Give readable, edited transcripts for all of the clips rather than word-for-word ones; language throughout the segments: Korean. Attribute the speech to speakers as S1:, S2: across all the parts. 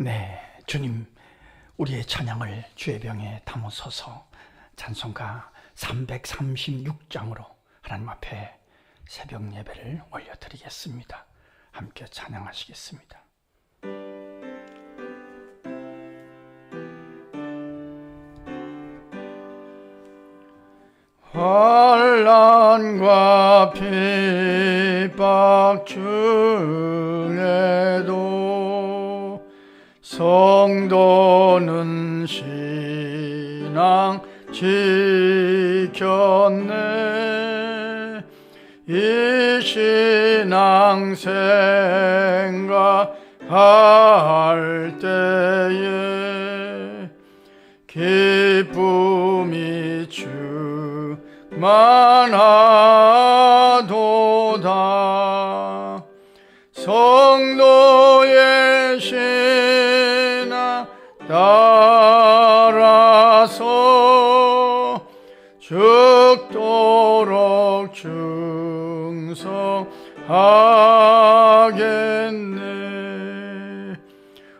S1: 네, 주님, 우리의 찬양을 주의 병에 담으소서. 찬송가 336장으로 하나님 앞에 새벽 예배를 올려드리겠습니다. 함께 찬양하시겠습니다. 환난과 핍박 중에도 성도는 신앙 지켰네. 이 신앙 생각할 때에 기쁨이 충만하도다. 성도의 신앙 따라서 죽도록 충성하겠네.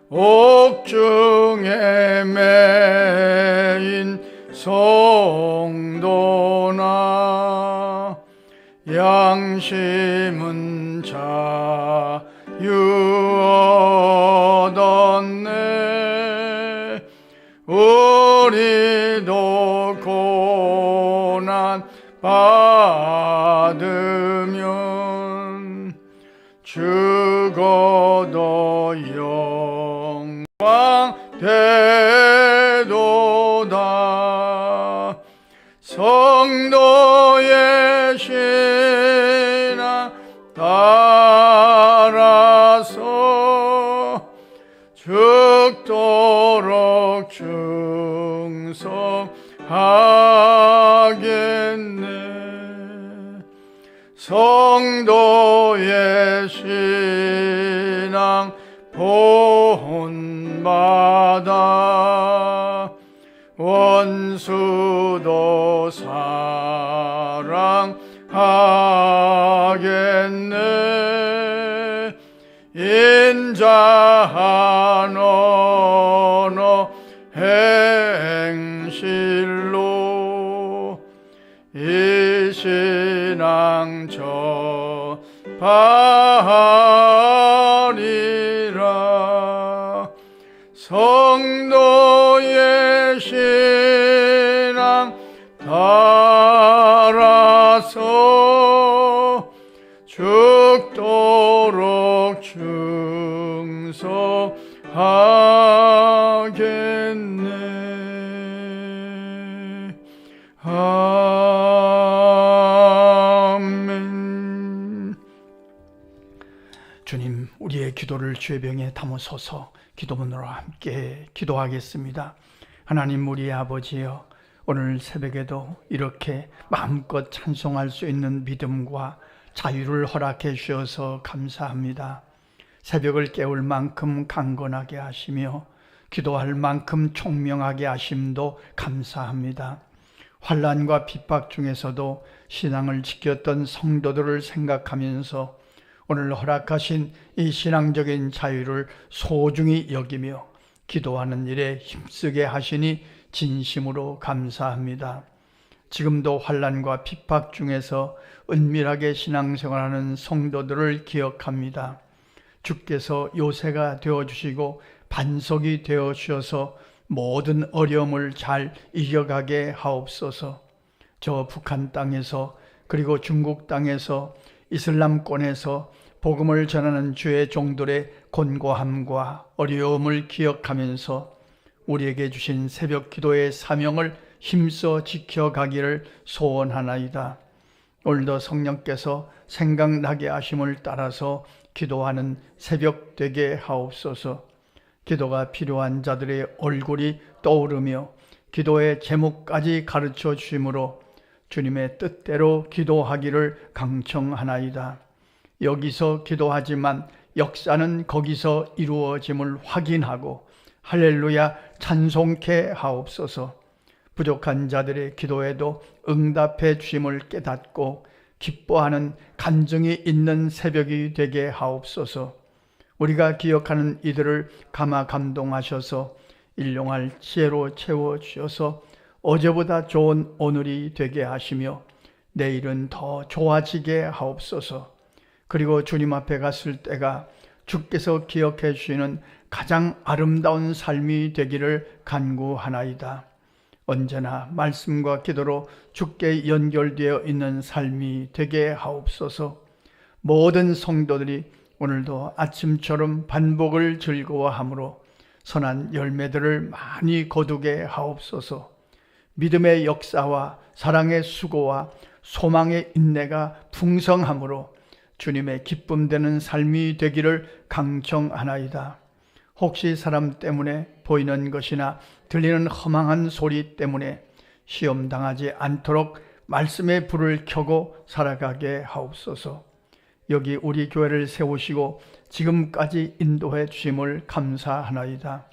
S1: 옥중에 매인 성도나 양심은 자유 얻었네. 우리도 고난 받으면 죽어도 영광 되도다. 성도의 신앙 따라서 죽도록 충성하겠네. 성도의 신앙 본받아 원수도 사랑하겠네. 인자한 언어 행실로 이 신앙 전하리라. 성도의 신앙 따라서 죽도록 충성하겠네. 아멘. 주님, 우리의 기도를 주의 병에 담으소서. 기도문으로 함께 기도하겠습니다. 하나님, 우리 아버지여, 오늘 새벽에도 이렇게 마음껏 찬송할 수 있는 믿음과 자유를 허락해 주셔서 감사합니다. 새벽을 깨울 만큼 강건하게 하시며 기도할 만큼 총명하게 하심도 감사합니다. 환난과 핍박 중에서도 신앙을 지켰던 성도들을 생각하면서 오늘 허락하신 이 신앙적인 자유를 소중히 여기며 기도하는 일에 힘쓰게 하시니 진심으로 감사합니다. 지금도 환난과 핍박 중에서 은밀하게 신앙생활하는 성도들을 기억합니다. 주께서 요새가 되어주시고 반석이 되어주셔서 모든 어려움을 잘 이겨가게 하옵소서. 저 북한 땅에서 그리고 중국 땅에서 이슬람권에서 복음을 전하는 주의 종들의 곤고함과 어려움을 기억하면서 우리에게 주신 새벽 기도의 사명을 힘써 지켜가기를 소원하나이다. 오늘도 성령께서 생각나게 하심을 따라서 기도하는 새벽 되게 하옵소서. 기도가 필요한 자들의 얼굴이 떠오르며 기도의 제목까지 가르쳐 주심으로 주님의 뜻대로 기도하기를 강청하나이다. 여기서 기도하지만 역사는 거기서 이루어짐을 확인하고 할렐루야 찬송케 하옵소서. 부족한 자들의 기도에도 응답해 주심을 깨닫고 기뻐하는 간증이 있는 새벽이 되게 하옵소서. 우리가 기억하는 이들을 감화 감동하셔서 일용할 지혜로 채워주셔서 어제보다 좋은 오늘이 되게 하시며 내일은 더 좋아지게 하옵소서. 그리고 주님 앞에 갔을 때가 주께서 기억해 주시는 가장 아름다운 삶이 되기를 간구하나이다. 언제나 말씀과 기도로 주께 연결되어 있는 삶이 되게 하옵소서. 모든 성도들이 오늘도 아침처럼 반복을 즐거워함으로 선한 열매들을 많이 거두게 하옵소서. 믿음의 역사와 사랑의 수고와 소망의 인내가 풍성함으로 주님의 기쁨 되는 삶이 되기를 강청하나이다. 혹시 사람 때문에 보이는 것이나 들리는 허망한 소리 때문에 시험당하지 않도록 말씀의 불을 켜고 살아가게 하옵소서. 여기 우리 교회를 세우시고 지금까지 인도해 주심을 감사하나이다.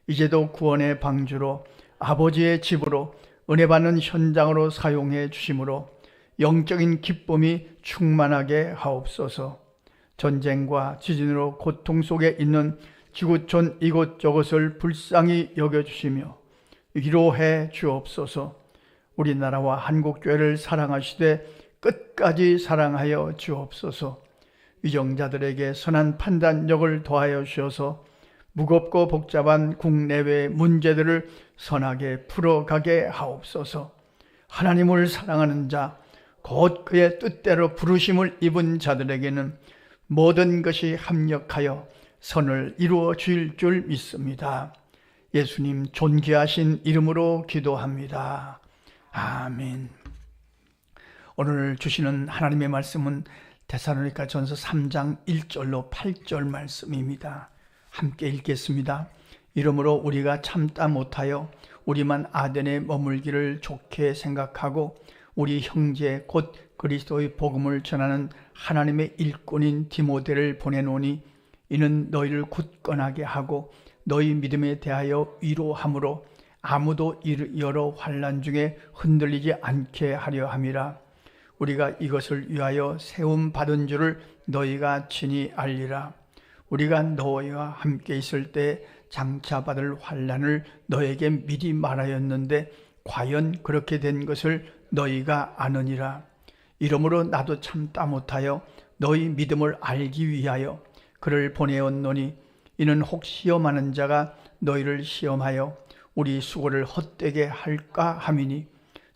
S1: 이제도 구원의 방주로 아버지의 집으로 은혜 받는 현장으로 사용해 주심으로 영적인 기쁨이 충만하게 하옵소서. 전쟁과 지진으로 고통 속에 있는 지구촌 이곳저곳을 불쌍히 여겨주시며 위로해 주옵소서. 우리나라와 한국교회를 사랑하시되 끝까지 사랑하여 주옵소서. 위정자들에게 선한 판단력을 더하여 주셔서 무겁고 복잡한 국내외 문제들을 선하게 풀어가게 하옵소서. 하나님을 사랑하는 자, 곧 그의 뜻대로 부르심을 입은 자들에게는 모든 것이 합력하여 선을 이루어 주실 줄 믿습니다. 예수님 존귀하신 이름으로 기도합니다. 아멘. 오늘 주시는 하나님의 말씀은 데살로니가전서 3장 1절로 8절 말씀입니다. 함께 읽겠습니다. 이러므로 우리가 참다 못하여 우리만 아덴에 머물기를 좋게 생각하고 우리 형제 곧 그리스도의 복음을 전하는 하나님의 일꾼인 디모데를 보내노니 이는 너희를 굳건하게 하고 너희 믿음에 대하여 위로함으로 아무도 여러 환난 중에 흔들리지 않게 하려 함이라. 우리가 이것을 위하여 세움 받은 줄을 너희가 친히 알리라. 우리가 너희와 함께 있을 때 장차 받을 환난을 너에게 미리 말하였는데 과연 그렇게 된 것을 너희가 아느니라. 이러므로 나도 참다 못하여 너희 믿음을 알기 위하여 그를 보내었노니 이는 혹 시험하는 자가 너희를 시험하여 우리 수고를 헛되게 할까 함이니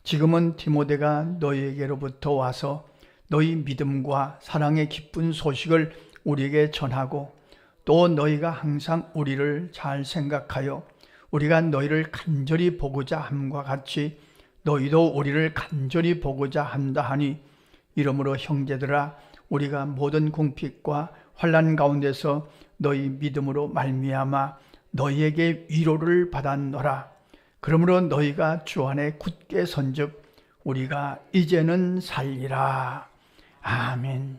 S1: 지금은 디모데가 너희에게로부터 와서 너희 믿음과 사랑의 기쁜 소식을 우리에게 전하고 또 너희가 항상 우리를 잘 생각하여 우리가 너희를 간절히 보고자 함과 같이 너희도 우리를 간절히 보고자 한다 하니 이러므로 형제들아 우리가 모든 궁핍과 환난 가운데서 너희 믿음으로 말미암아 너희에게 위로를 받았노라. 그러므로 너희가 주 안에 굳게 선즉 우리가 이제는 살리라. 아멘.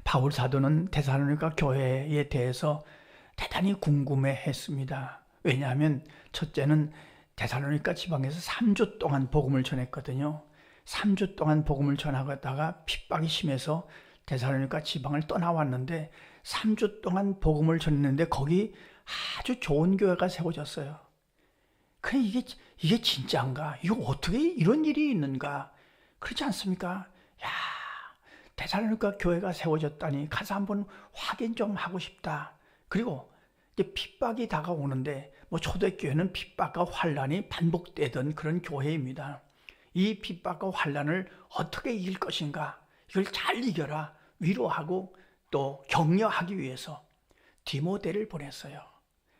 S1: 바울 사도는 데살로니가 교회에 대해서 대단히 궁금해했습니다. 왜냐하면 첫째는 데살로니가 지방에서 3주 동안 복음을 전했거든요. 3주 동안 복음을 전하다가 핍박이 심해서 데살로니가 지방을 떠나왔는데 3주 동안 복음을 전했는데 거기 아주 좋은 교회가 세워졌어요. 그래 이게 진짜인가? 이거 어떻게 이런 일이 있는가? 그렇지 않습니까? 야, 데살로니가 교회가 세워졌다니 가서 한번 확인 좀 하고 싶다. 그리고 이제 핍박이 다가오는데 초대교회는 핍박과 환란이 반복되던 그런 교회입니다. 이 핍박과 환란을 어떻게 이길 것인가? 이걸 잘 이겨라. 위로하고 또 격려하기 위해서 디모데를 보냈어요.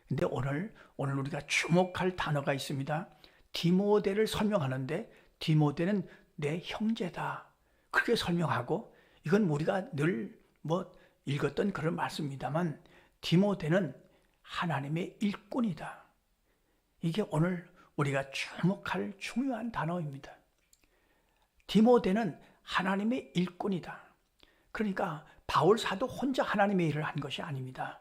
S1: 근데 오늘 우리가 주목할 단어가 있습니다. 디모데를 설명하는데 디모데는 내 형제다. 그렇게 설명하고 이건 우리가 늘 읽었던 그런 말씀입니다만 디모데는 하나님의 일꾼이다. 이게 오늘 우리가 주목할 중요한 단어입니다. 디모데는 하나님의 일꾼이다. 그러니까 바울 사도 혼자 하나님의 일을 한 것이 아닙니다.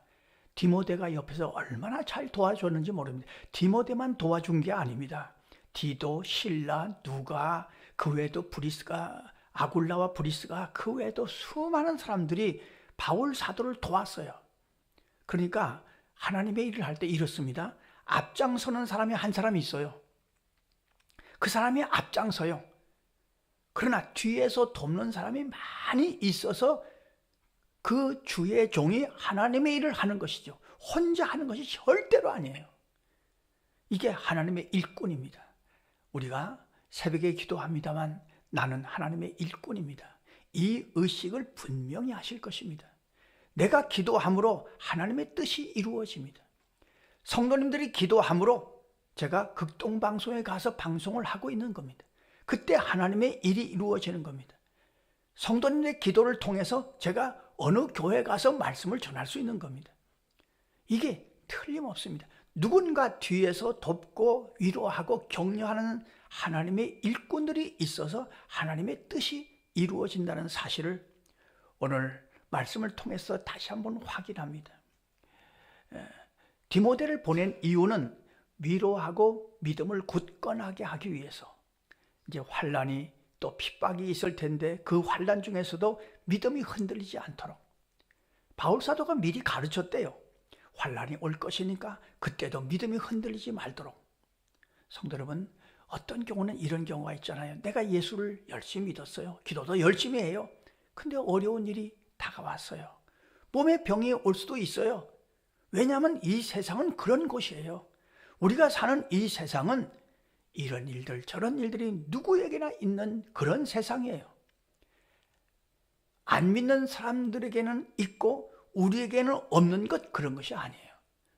S1: 디모데가 옆에서 얼마나 잘 도와줬는지 모릅니다. 디모데만 도와준 게 아닙니다. 디도, 실라, 누가, 그 외에도 브리스가, 아굴라와 브리스가 그 외에도 수많은 사람들이 바울 사도를 도왔어요. 그러니까 하나님의 일을 할 때 이렇습니다. 앞장서는 사람이 한 사람이 있어요. 그 사람이 앞장서요. 그러나 뒤에서 돕는 사람이 많이 있어서 그 주의 종이 하나님의 일을 하는 것이죠. 혼자 하는 것이 절대로 아니에요. 이게 하나님의 일꾼입니다. 우리가 새벽에 기도합니다만 나는 하나님의 일꾼입니다. 이 의식을 분명히 하실 것입니다. 내가 기도함으로 하나님의 뜻이 이루어집니다. 성도님들이 기도함으로 제가 극동방송에 가서 방송을 하고 있는 겁니다. 그때 하나님의 일이 이루어지는 겁니다. 성도님의 기도를 통해서 제가 어느 교회에 가서 말씀을 전할 수 있는 겁니다. 이게 틀림없습니다. 누군가 뒤에서 돕고 위로하고 격려하는 하나님의 일꾼들이 있어서 하나님의 뜻이 이루어진다는 사실을 오늘 말씀을 통해서 다시 한번 확인합니다. 디모데를 보낸 이유는 위로하고 믿음을 굳건하게 하기 위해서. 이제 환난이 또 핍박이 있을 텐데 그 환난 중에서도 믿음이 흔들리지 않도록 바울 사도가 미리 가르쳤대요. 환난이 올 것이니까 그때도 믿음이 흔들리지 말도록. 성도 여러분, 어떤 경우는 이런 경우가 있잖아요. 내가 예수를 열심히 믿었어요. 기도도 열심히 해요. 근데 어려운 일이 다가왔어요. 몸에 병이 올 수도 있어요. 왜냐하면 이 세상은 그런 곳이에요. 우리가 사는 이 세상은 이런 일들 저런 일들이 누구에게나 있는 그런 세상이에요. 안 믿는 사람들에게는 있고 우리에게는 없는 것, 그런 것이 아니에요.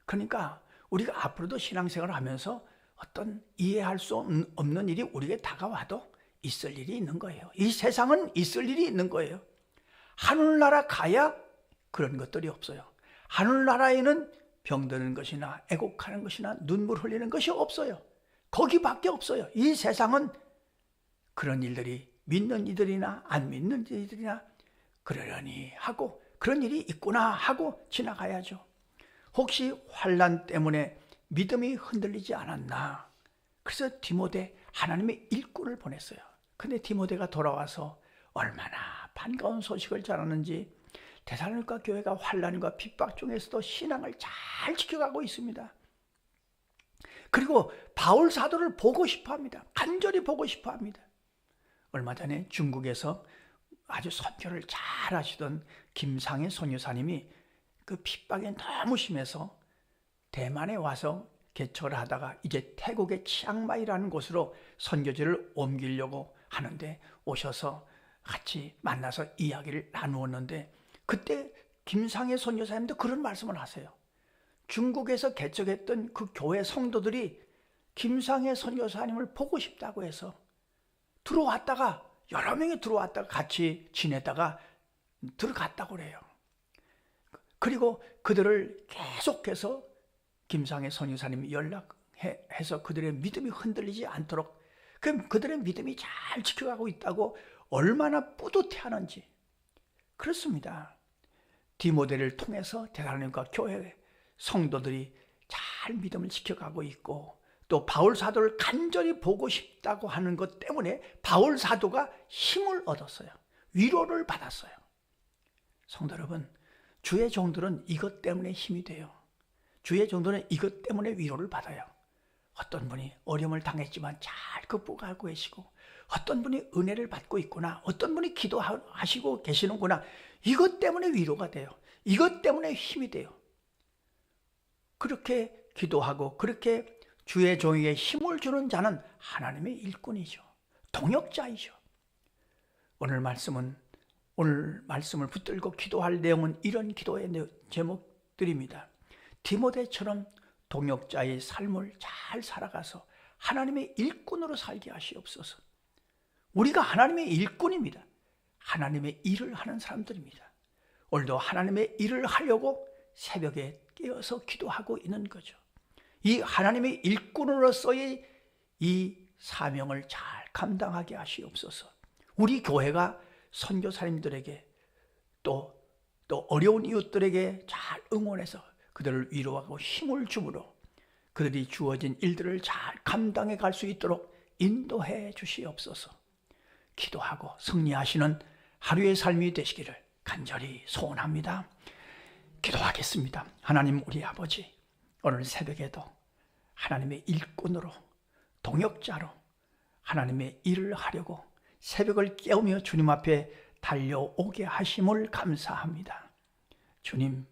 S1: 그러니까 우리가 앞으로도 신앙생활을 하면서 어떤 이해할 수 없는 일이 우리에게 다가와도 있을 일이 있는 거예요. 이 세상은 있을 일이 있는 거예요. 하늘나라 가야 그런 것들이 없어요. 하늘나라에는 병드는 것이나 애곡하는 것이나 눈물 흘리는 것이 없어요. 거기밖에 없어요. 이 세상은 그런 일들이 믿는 이들이나 안 믿는 이들이나 그러려니 하고 그런 일이 있구나 하고 지나가야죠. 혹시 환난 때문에 믿음이 흔들리지 않았나? 그래서 디모데 하나님의 일꾼을 보냈어요. 근데 디모데가 돌아와서 얼마나 반가운 소식을 전하는지 데살로니가 교회가 환난과 핍박 중에서도 신앙을 잘 지켜가고 있습니다. 그리고 바울 사도를 보고 싶어합니다. 간절히 보고 싶어합니다. 얼마 전에 중국에서 아주 선교를 잘 하시던 김상혜 선교사님이 그 핍박이 너무 심해서 대만에 와서 개척을 하다가 이제 태국의 치앙마이라는 곳으로 선교지를 옮기려고 하는데 오셔서 같이 만나서 이야기를 나누었는데 그때 김상혜 선교사님도 그런 말씀을 하세요. 중국에서 개척했던 그 교회 성도들이 김상혜 선교사님을 보고 싶다고 해서 들어왔다가 여러 명이 들어왔다가 같이 지내다가 들어갔다고 그래요. 그리고 그들을 계속해서 김상혜 선교사님이 연락해서 그들의 믿음이 흔들리지 않도록 그들의 믿음이 잘 지켜가고 있다고 얼마나 뿌듯해하는지. 그렇습니다. 디모데를 통해서 데살로니가 교회 성도들이 잘 믿음을 지켜가고 있고 또 바울 사도를 간절히 보고 싶다고 하는 것 때문에 바울 사도가 힘을 얻었어요. 위로를 받았어요. 성도 여러분, 주의 종들은 이것 때문에 힘이 돼요. 주의 종들은 이것 때문에 위로를 받아요. 어떤 분이 어려움을 당했지만 잘 극복하고 계시고 어떤 분이 은혜를 받고 있구나, 어떤 분이 기도하시고 계시는구나, 이것 때문에 위로가 돼요. 이것 때문에 힘이 돼요. 그렇게 기도하고 그렇게 주의 종에게 힘을 주는 자는 하나님의 일꾼이죠. 동역자이죠. 오늘 말씀을 붙들고 기도할 내용은 이런 기도의 제목들입니다. 디모데처럼 동역자의 삶을 잘 살아가서 하나님의 일꾼으로 살게 하시옵소서. 우리가 하나님의 일꾼입니다. 하나님의 일을 하는 사람들입니다. 오늘도 하나님의 일을 하려고 새벽에 깨어서 기도하고 있는 거죠. 이 하나님의 일꾼으로서의 이 사명을 잘 감당하게 하시옵소서. 우리 교회가 선교사님들에게 또 어려운 이웃들에게 잘 응원해서 그들을 위로하고 힘을 주므로 그들이 주어진 일들을 잘 감당해 갈 수 있도록 인도해 주시옵소서. 기도하고 승리하시는 하루의 삶이 되시기를 간절히 소원합니다. 기도하겠습니다. 하나님 우리 아버지, 오늘 새벽에도 하나님의 일꾼으로, 동역자로 하나님의 일을 하려고 새벽을 깨우며 주님 앞에 달려오게 하심을 감사합니다. 주님,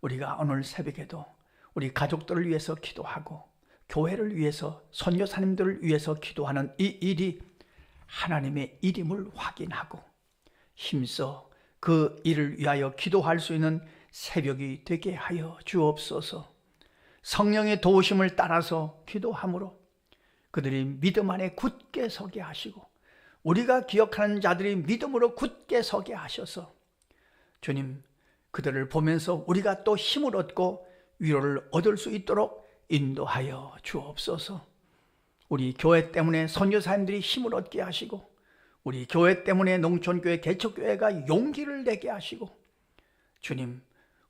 S1: 우리가 오늘 새벽에도 우리 가족들을 위해서 기도하고 교회를 위해서, 선교사님들을 위해서 기도하는 이 일이 하나님의 일임을 확인하고 힘써 그 일을 위하여 기도할 수 있는 새벽이 되게 하여 주옵소서. 성령의 도우심을 따라서 기도함으로 그들이 믿음 안에 굳게 서게 하시고 우리가 기억하는 자들이 믿음으로 굳게 서게 하셔서 주님, 그들을 보면서 우리가 또 힘을 얻고 위로를 얻을 수 있도록 인도하여 주옵소서. 우리 교회 때문에 선교사님들이 힘을 얻게 하시고 우리 교회 때문에 농촌교회, 개척교회가 용기를 내게 하시고 주님,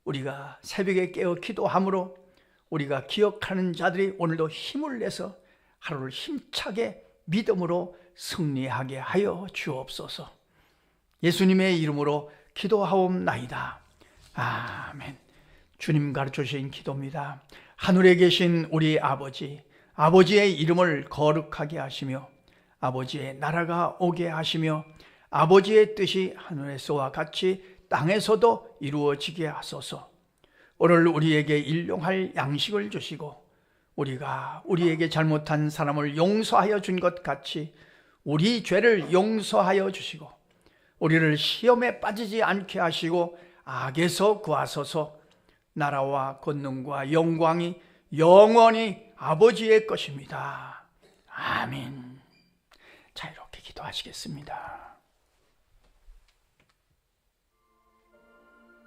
S1: 우리가 새벽에 깨어 기도함으로 우리가 기억하는 자들이 오늘도 힘을 내서 하루를 힘차게 믿음으로 승리하게 하여 주옵소서. 예수님의 이름으로 기도하옵나이다. 아멘. 주님 가르쳐주신 기도입니다. 하늘에 계신 우리 아버지, 아버지의 이름을 거룩하게 하시며 아버지의 나라가 오게 하시며 아버지의 뜻이 하늘에서와 같이 땅에서도 이루어지게 하소서. 오늘 우리에게 일용할 양식을 주시고 우리가 우리에게 잘못한 사람을 용서하여 준 것 같이 우리 죄를 용서하여 주시고 우리를 시험에 빠지지 않게 하시고 악에서 구하소서. 나라와 권능과 영광이 영원히 아버지의 것입니다. 아멘. 자, 이렇게 기도하시겠습니다.